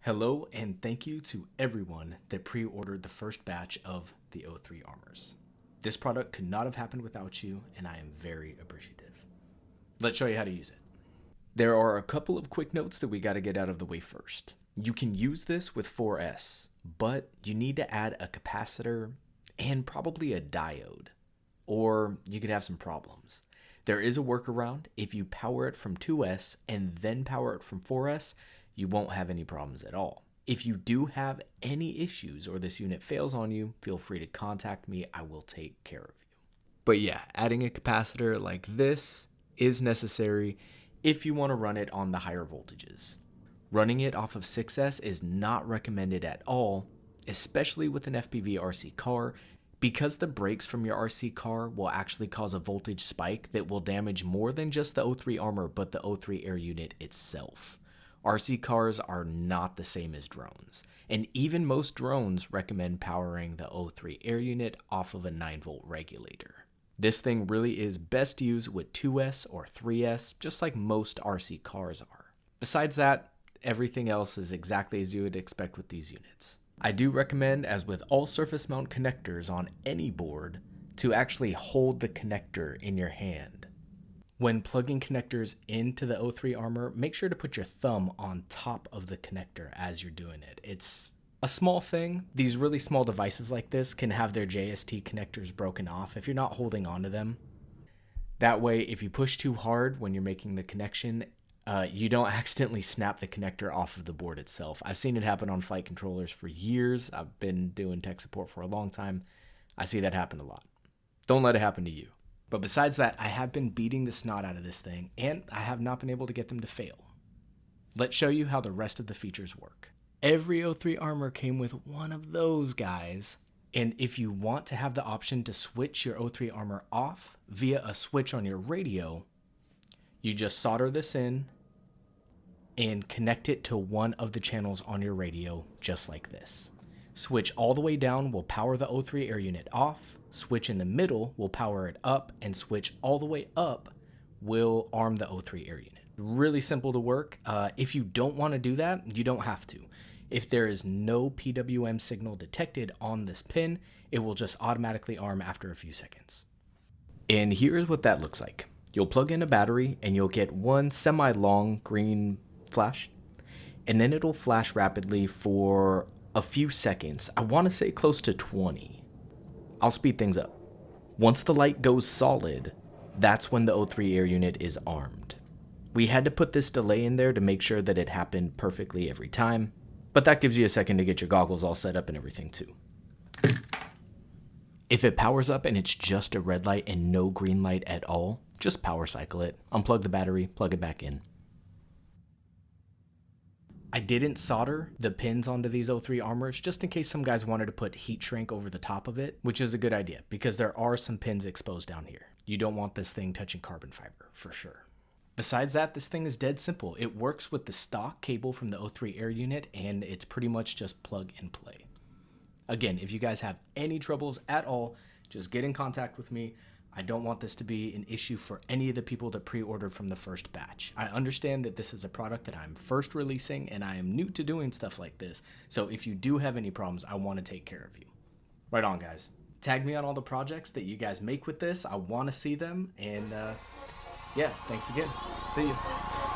Hello and thank you to everyone that pre-ordered the first batch of the O3 armors. This product could not have happened without you, and I am very appreciative. Let's show you how to use it. There are a couple of quick notes that we got to get out of the way first. You can use this with 4S, but you need to add a capacitor and probably a diode, or you could have some problems. There is a workaround. If you power it from 2S and then power it from 4S, you won't have any problems at all. If you do have any issues or this unit fails on you, feel free to contact me. I will take care of you. But yeah, adding a capacitor like this is necessary if you want to run it on the higher voltages. Running it off of 6S is not recommended at all, especially with an FPV RC car, because the brakes from your RC car will actually cause a voltage spike that will damage more than just the O3 armor, but the O3 air unit itself. RC cars are not the same as drones, and even most drones recommend powering the O3 air unit off of a 9-volt regulator. This thing really is best used with 2S or 3S, just like most RC cars are. Besides that, everything else is exactly as you would expect with these units. I do recommend, as with all surface mount connectors on any board, to actually hold the connector in your hand. When plugging connectors into the O3 armor, make sure to put your thumb on top of the connector as you're doing it. It's a small thing. These really small devices like this can have their JST connectors broken off if you're not holding onto them. That way, if you push too hard when you're making the connection, you don't accidentally snap the connector off of the board itself. I've seen it happen on flight controllers for years. I've been doing tech support for a long time. I see that happen a lot. Don't let it happen to you. But besides that, I have been beating the snot out of this thing, and I have not been able to get them to fail. Let's show you how the rest of the features work. Every O3 armor came with one of those guys, and if you want to have the option to switch your O3 armor off via a switch on your radio, you just solder this in and connect it to one of the channels on your radio, just like this. Switch all the way down will power the O3 air unit off. Switch in the middle will power it up, and switch all the way up will arm the O3 air unit. Really simple to work. If you don't want to do that, you don't have to. If there is no PWM signal detected on this pin, it will just automatically arm after a few seconds. And here's what that looks like. You'll plug in a battery and you'll get one semi-long green flash, and then it'll flash rapidly for a few seconds. I want to say close to 20. I'll speed things up. Once the light goes solid, that's when the O3 air unit is armed. We had to put this delay in there to make sure that it happened perfectly every time, but that gives you a second to get your goggles all set up and everything too. If it powers up and it's just a red light and no green light at all, just power cycle it, unplug the battery, plug it back in. I didn't solder the pins onto these O3 armors just in case some guys wanted to put heat shrink over the top of it, which is a good idea because there are some pins exposed down here. You don't want this thing touching carbon fiber for sure. Besides that, this thing is dead simple. It works with the stock cable from the O3 air unit, and it's pretty much just plug and play. Again, if you guys have any troubles at all, just get in contact with me. I don't want this to be an issue for any of the people that pre-ordered from the first batch. I understand that this is a product that I'm first releasing and I am new to doing stuff like this. So if you do have any problems, I want to take care of you. Right on, guys. Tag me on all the projects that you guys make with this. I want to see them. And yeah, thanks again. See you.